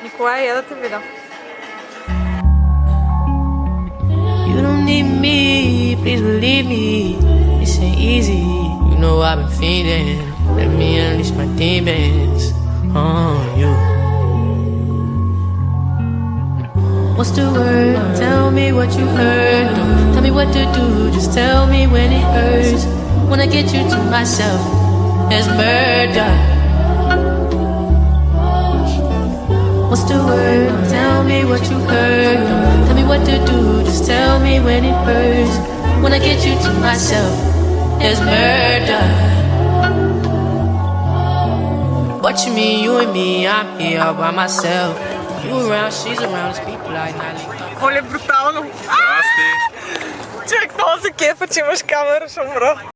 Николай, я да те видя. You don't need me, please believe me. This ain't easy. You know I've been feeding. Let me unleash my demons on you. What's the word? Tell me what you heard. Don't tell me what to do, just tell me when it hurts. When I get you to myself, there's murder. What's the word? Tell me what you heard. Don't tell me what to do, just tell me when it hurts. When I get you to myself, there's murder. What you mean, you and me, I'm here all by myself. You around, she's around, it's people like Natalie. Оле, брутално. Човек, много се кефа, че имаш камера, шо, бро.